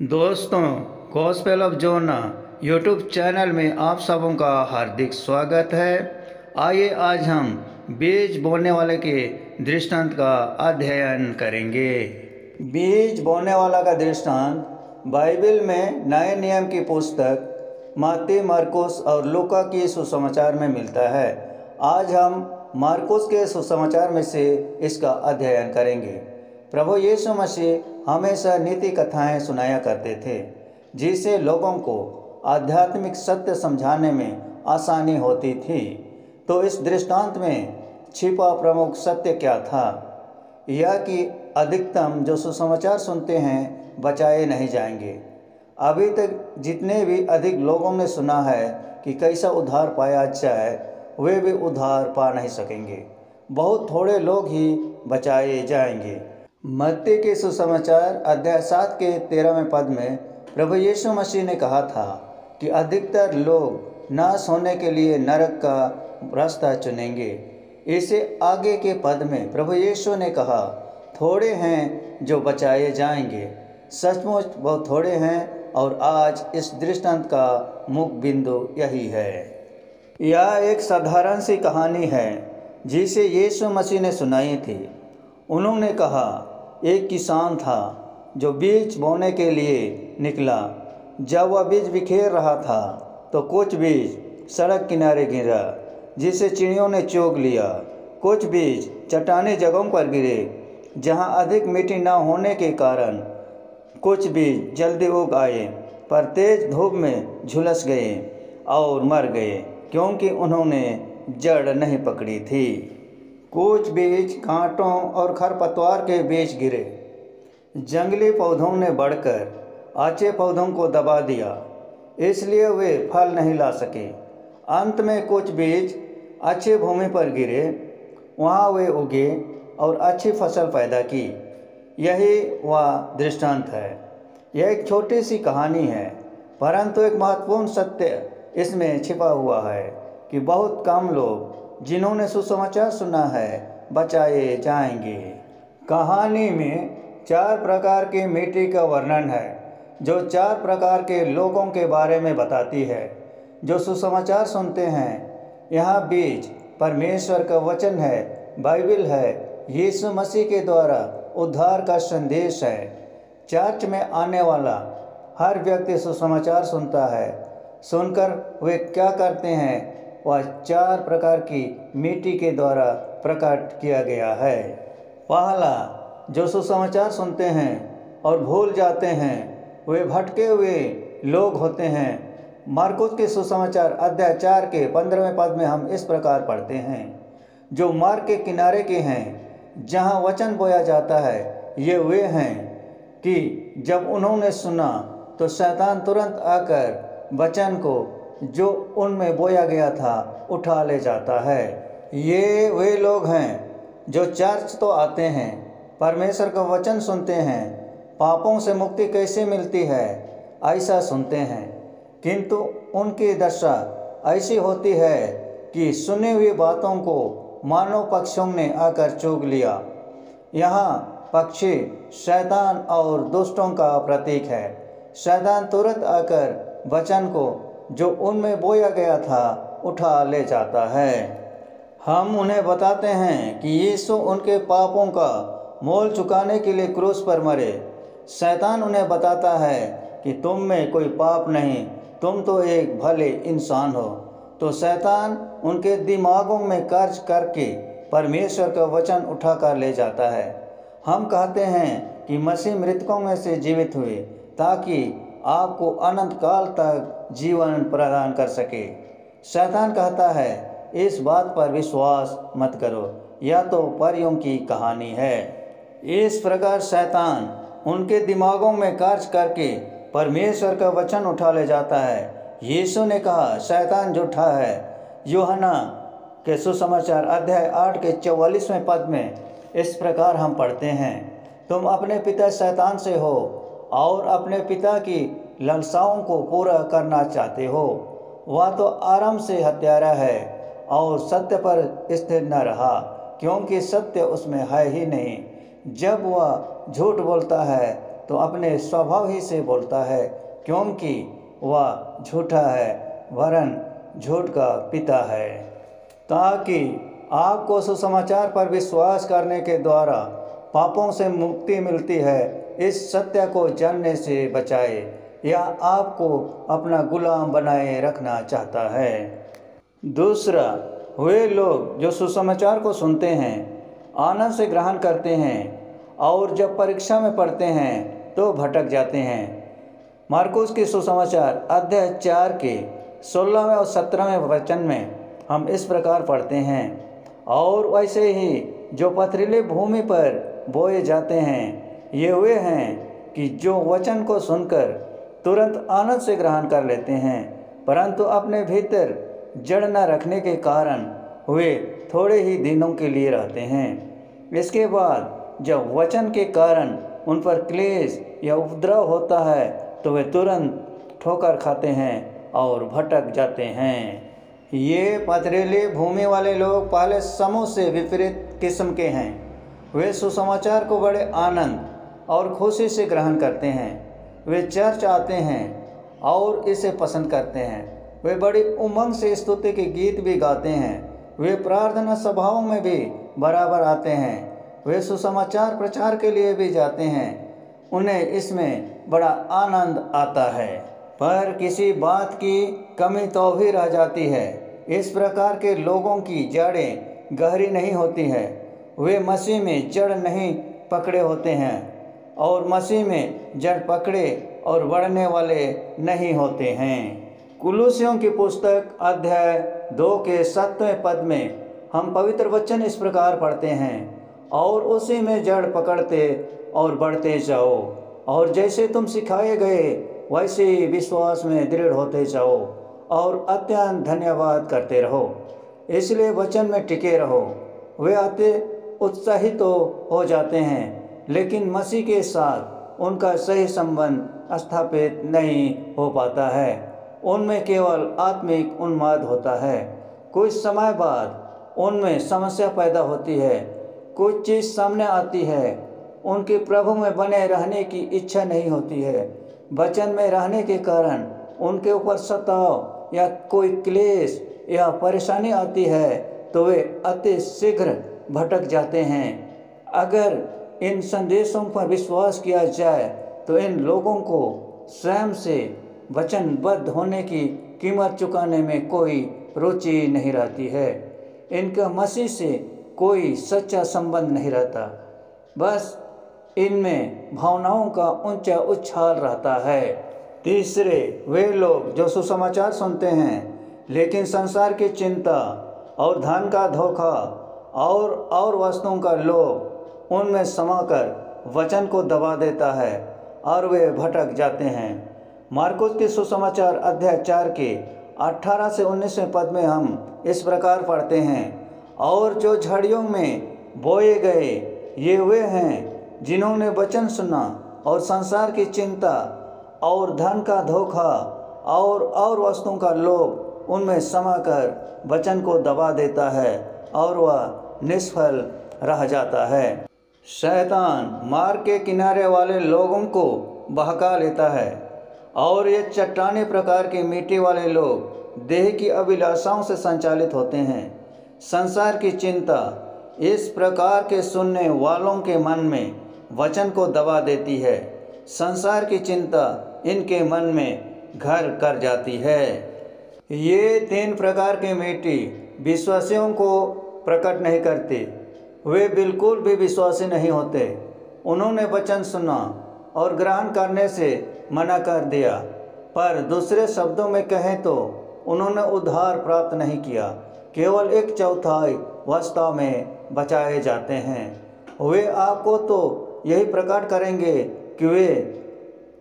दोस्तों, gospel of Jonah YouTube channel में आप सबों का हार्दिक स्वागत है। आइए आज हम बीज बोने वाले के दृष्टांत का अध्ययन करेंगे। बीज बोने वाला का दृष्टांत बाइबल में नए नियम की पुस्तक मत्ती, मरकुस और लूका की सुसमाचार में मिलता है। आज हम मरकुस के सुसमाचार में से इसका अध्ययन करेंगे। प्रभु यीशु मसीह हमेशा नीति कथाएं सुनाया करते थे, जिससे लोगों को आध्यात्मिक सत्य समझाने में आसानी होती थी। तो इस दृष्टांत में छिपा प्रमुख सत्य क्या था? यह कि अधिकतम जो सुसमाचार सुनते हैं बचाए नहीं जाएंगे। अभी तक जितने भी अधिक लोगों ने सुना है कि कैसा उद्धार पाया जाए, वे भी उद्धार पा नहीं सकेंगे। बहुत थोड़े लोग ही बचाए जाएंगे। मत्ती के सुसमाचार अध्याय 7 के 13वें पद में प्रभु यीशु मसीह ने कहा था कि अधिकतर लोग नाश होने के लिए नरक का रास्ता चुनेंगे। इसे आगे के पद में प्रभु यीशु ने कहा, थोड़े हैं जो बचाए जाएंगे। सचमुच बहुत थोड़े हैं, और आज इस दृष्टांत का मुख्य बिंदु यही है। यह एक साधारण सी कहानी है जिसे यीशु मसीह ने सुनाई थी। उन्होंने कहा, एक किसान था जो बीज बोने के लिए निकला। जब वह बीज बिखेर रहा था तो कुछ बीज सड़क किनारे गिरा, जिसे चिड़ियों ने चोग लिया। कुछ बीज चट्टानी जगहों पर गिरे, जहां अधिक मिट्टी न होने के कारण कुछ बीज जल्दी उग आए, पर तेज धूप में झुलस गए और मर गए, क्योंकि उन्होंने जड़ नहीं पकड़ी थी। कुछ बीज कांटों और खरपतवार के बीच गिरे। जंगली पौधों ने बढ़कर अच्छे पौधों को दबा दिया, इसलिए वे फल नहीं ला सके। अंत में कुछ बीज अच्छी भूमि पर गिरे, वहाँ वे उगे और अच्छी फसल पैदा की। यही वह दृष्टांत है। यह एक छोटी सी कहानी है, परंतु एक महत्वपूर्ण सत्य इसमें छिपा हुआ है कि बहुत कम लोग जिन्होंने सुसमाचार सुना है बचाए जाएंगे। कहानी में 4 प्रकार की मिट्टी का वर्णन है, जो 4 प्रकार के लोगों के बारे में बताती है जो सुसमाचार सुनते हैं। यहाँ बीज परमेश्वर का वचन है, बाइबल है, यीशु मसीह के द्वारा उद्धार का संदेश है। चर्च में आने वाला हर व्यक्ति सुसमाचार सुनता है। सुनकर वे क्या करते हैं, वह 4 प्रकार की मिट्टी के द्वारा प्रकट किया गया है। पहला, जो सुसमाचार सुनते हैं और भूल जाते हैं, वे भटके हुए लोग होते हैं। मरकुस के सुसमाचार अध्याय 4 के 15वें पद में हम इस प्रकार पढ़ते हैं, जो मार्ग के किनारे के हैं, जहाँ वचन बोया जाता है। ये वे हैं कि जब उन्होंने सुना तो शैतान तुरंत आकर वचन को जो उनमें बोया गया था उठा ले जाता है। ये वे लोग हैं जो चर्च तो आते हैं, परमेश्वर का वचन सुनते हैं, पापों से मुक्ति कैसे मिलती है ऐसा सुनते हैं, किंतु उनकी दशा ऐसी होती है कि सुनी हुई बातों को मानव पक्षियों ने आकर चुग लिया। यहाँ पक्षी शैतान और दुष्टों का प्रतीक है। शैतान तुरंत आकर वचन को जो उनमें बोया गया था उठा ले जाता है। हम उन्हें बताते हैं कि यीशु उनके पापों का मोल चुकाने के लिए क्रूस पर मरे। शैतान उन्हें बताता है कि तुम में कोई पाप नहीं, तुम तो एक भले इंसान हो। तो शैतान उनके दिमागों में कार्य करके परमेश्वर का वचन उठा कर ले जाता है। हम कहते हैं कि मसीह मृतकों में से जीवित हुए ताकि आपको अनंत काल तक जीवन प्रदान कर सके। शैतान कहता है, इस बात पर विश्वास मत करो, यह तो परियों की कहानी है। इस प्रकार शैतान उनके दिमागों में कार्य करके परमेश्वर का वचन उठा ले जाता है। यीशु ने कहा, शैतान झूठा है। यूहन्ना के सुसमाचार अध्याय 8 के 44वें पद में इस प्रकार हम पढ़ते हैं, तुम अपने पिता शैतान से हो और अपने पिता की लालसाओं को पूरा करना चाहते हो। वह तो आरंभ से हत्यारा है और सत्य पर स्थिर न रहा, क्योंकि सत्य उसमें है ही नहीं। जब वह झूठ बोलता है तो अपने स्वभाव ही से बोलता है, क्योंकि वह झूठा है, वरन झूठ का पिता है। ताकि आपको सुसमाचार पर विश्वास करने के द्वारा पापों से मुक्ति मिलती है, इस सत्य को जानने से बचाए या आपको अपना गुलाम बनाए रखना चाहता है। दूसरा, वे लोग जो सुसमाचार को सुनते हैं, आनंद से ग्रहण करते हैं और जब परीक्षा में पढ़ते हैं तो भटक जाते हैं। मार्कुस की सुसमाचार अध्याय 4 के 16वें और 17वें वचन में हम इस प्रकार पढ़ते हैं, और वैसे ही जो पथरीली भूमि पर बोए जाते हैं, ये वे हैं कि जो वचन को सुनकर तुरंत आनंद से ग्रहण कर लेते हैं, परंतु अपने भीतर जड़ न रखने के कारण वे थोड़े ही दिनों के लिए रहते हैं। इसके बाद जब वचन के कारण उन पर क्लेश या उपद्रव होता है तो वे तुरंत ठोकर खाते हैं और भटक जाते हैं। ये पथरीली भूमि वाले लोग पहले समूह से विपरीत किस्म के हैं। वे सुसमाचार को बड़े आनंद और खुशी से ग्रहण करते हैं। वे चर्च आते हैं और इसे पसंद करते हैं। वे बड़ी उमंग से स्तुति के गीत भी गाते हैं। वे प्रार्थना सभाओं में भी बराबर आते हैं। वे सुसमाचार प्रचार के लिए भी जाते हैं। उन्हें इसमें बड़ा आनंद आता है, पर किसी बात की कमी तो भी रह जाती है। इस प्रकार के लोगों की जड़ें गहरी नहीं होती है। वे मसीह में जड़ नहीं पकड़े होते हैं और मसीह में जड़ पकड़े और बढ़ने वाले नहीं होते हैं। कुलुसियों की पुस्तक अध्याय 2 के 7वें पद में हम पवित्र वचन इस प्रकार पढ़ते हैं, और उसी में जड़ पकड़ते और बढ़ते जाओ, और जैसे तुम सिखाए गए वैसे ही विश्वास में दृढ़ होते जाओ और अत्यंत धन्यवाद करते रहो। इसलिए वचन में टिके रहो। वे अति उत्साहित तो हो जाते हैं, लेकिन मसीह के साथ उनका सही संबंध स्थापित नहीं हो पाता है। उनमें केवल आत्मिक उन्माद होता है। कुछ समय बाद उनमें समस्या पैदा होती है, कुछ चीज़ सामने आती है, उनके प्रभु में बने रहने की इच्छा नहीं होती है। वचन में रहने के कारण उनके ऊपर सताव या कोई क्लेश या परेशानी आती है तो वे अति शीघ्र भटक जाते हैं। अगर इन संदेशों पर विश्वास किया जाए तो इन लोगों को स्वयं से वचनबद्ध होने की कीमत चुकाने में कोई रुचि नहीं रहती है। इनका मसीह से कोई सच्चा संबंध नहीं रहता, बस इनमें भावनाओं का ऊंचा उछाल रहता है। तीसरे, वे लोग जो सुसमाचार सुनते हैं लेकिन संसार की चिंता और धन का धोखा और वस्तुओं का लोभ उनमें समाकर वचन को दबा देता है और वे भटक जाते हैं। मार्कुस के सुसमाचार अध्याय 4 के 18 से 19वें पद में हम इस प्रकार पढ़ते हैं, और जो झाड़ियों में बोए गए ये वे हैं जिन्होंने वचन सुना और संसार की चिंता और धन का धोखा और वस्तुओं का लोभ उनमें समाकर वचन को दबा देता है और वह निष्फल रह जाता है। शैतान मार्ग के किनारे वाले लोगों को बहका लेता है, और ये चट्टानी प्रकार के मिट्टी वाले लोग देह की अभिलाषाओं से संचालित होते हैं। संसार की चिंता इस प्रकार के सुनने वालों के मन में वचन को दबा देती है। संसार की चिंता इनके मन में घर कर जाती है। ये 3 प्रकार के मिट्टी विश्वासियों को प्रकट नहीं करती। वे बिल्कुल भी विश्वासी नहीं होते। उन्होंने वचन सुना और ग्रहण करने से मना कर दिया, पर दूसरे शब्दों में कहें तो उन्होंने उद्धार प्राप्त नहीं किया। केवल 1/4 वास्तव में बचाए जाते हैं। वे आपको तो यही प्रकट करेंगे कि वे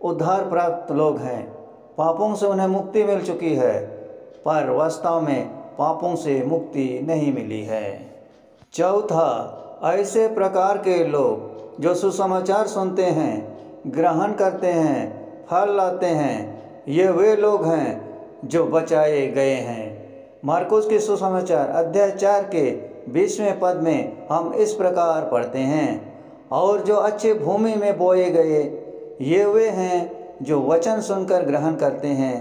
उद्धार प्राप्त लोग हैं, पापों से उन्हें मुक्ति मिल चुकी है, पर वास्तव में पापों से मुक्ति नहीं मिली है। चौथा, ऐसे प्रकार के लोग जो सुसमाचार सुनते हैं, ग्रहण करते हैं, फल लाते हैं, ये वे लोग हैं जो बचाए गए हैं। मार्कुस के सुसमाचार अध्याय 4 के 20वें पद में हम इस प्रकार पढ़ते हैं, और जो अच्छी भूमि में बोए गए ये वे हैं जो वचन सुनकर ग्रहण करते हैं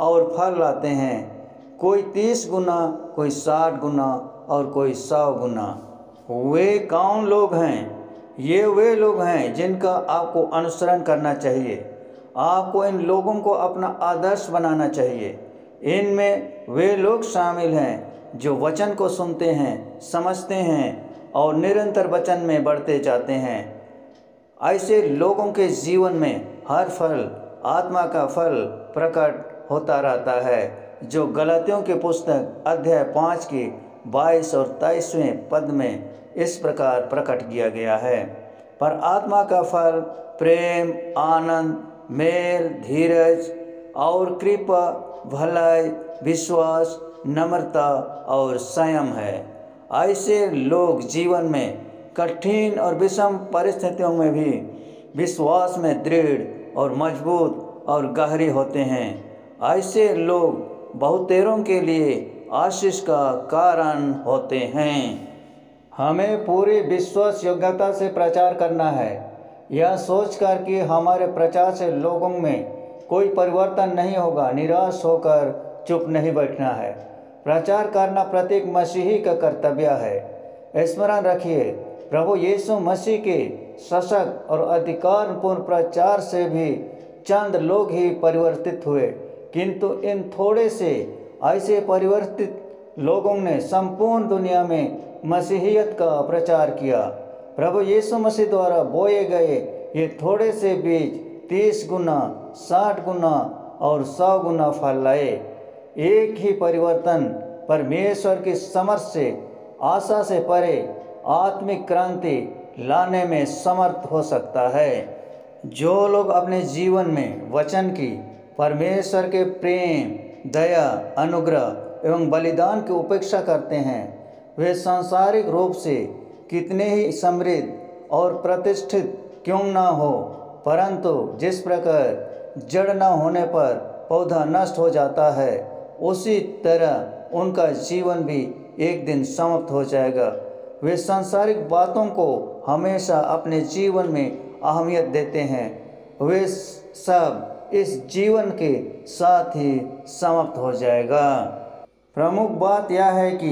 और फल लाते हैं, कोई 30 गुना, कोई 60 गुना और कोई 100 गुना। वे कौन लोग हैं? ये वे लोग हैं जिनका आपको अनुसरण करना चाहिए। आपको इन लोगों को अपना आदर्श बनाना चाहिए। इनमें वे लोग शामिल हैं जो वचन को सुनते हैं, समझते हैं और निरंतर वचन में बढ़ते जाते हैं। ऐसे लोगों के जीवन में हर फल, आत्मा का फल प्रकट होता रहता है, जो गलातियों की पुस्तक अध्याय 5 के 22 और 23वें पद में इस प्रकार प्रकट किया गया है। पर आत्मा का फल प्रेम, आनंद, मेल, धीरज और कृपा, भलाई, विश्वास, नम्रता और संयम है। ऐसे लोग जीवन में कठिन और विषम परिस्थितियों में भी विश्वास में दृढ़ और मजबूत और गहरे होते हैं। ऐसे लोग बहुतेरों के लिए आशीष का कारण होते हैं। हमें पूरी विश्वास योग्यता से प्रचार करना है, यह सोचकर कि हमारे प्रचार से लोगों में कोई परिवर्तन नहीं होगा। निराश होकर चुप नहीं बैठना है। प्रचार करना प्रत्येक मसीही का कर्तव्य है। स्मरण रखिए, प्रभु यीशु मसीह के सशक्त और अधिकारपूर्ण प्रचार से भी चंद लोग ही परिवर्तित हुए, किंतु इन थोड़े से ऐसे परिवर्तित लोगों ने संपूर्ण दुनिया में मसीहियत का प्रचार किया। प्रभु यीशु मसीह द्वारा बोए गए ये थोड़े से बीज 30 गुना, 60 गुना और 100 गुना फल लाए। एक ही परिवर्तन परमेश्वर की समर्थ से, आशा से परे आत्मिक क्रांति लाने में समर्थ हो सकता है। जो लोग अपने जीवन में वचन की, परमेश्वर के प्रेम, दया, अनुग्रह एवं बलिदान की उपेक्षा करते हैं, वे सांसारिक रूप से कितने ही समृद्ध और प्रतिष्ठित क्यों न हो, परंतु जिस प्रकार जड़ न होने पर पौधा नष्ट हो जाता है, उसी तरह उनका जीवन भी एक दिन समाप्त हो जाएगा। वे सांसारिक बातों को हमेशा अपने जीवन में अहमियत देते हैं। वे सब इस जीवन के साथ ही समाप्त हो जाएगा। प्रमुख बात यह है कि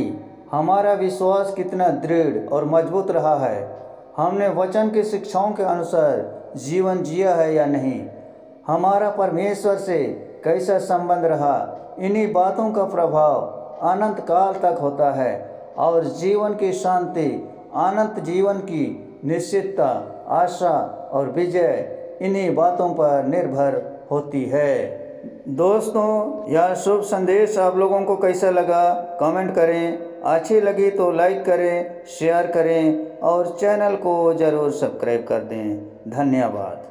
हमारा विश्वास कितना दृढ़ और मजबूत रहा है। हमने वचन की शिक्षाओं के अनुसार जीवन जिया है या नहीं। हमारा परमेश्वर से कैसा संबंध रहा। इन्हीं बातों का प्रभाव अनंत काल तक होता है और जीवन की शांति, अनंत जीवन की निश्चितता, आशा और विजय इन्हीं बातों पर निर्भर होती है। दोस्तों, यह शुभ संदेश आप लोगों को कैसा लगा कमेंट करें। अच्छी लगी तो लाइक करें, शेयर करें और चैनल को ज़रूर सब्सक्राइब कर दें। धन्यवाद।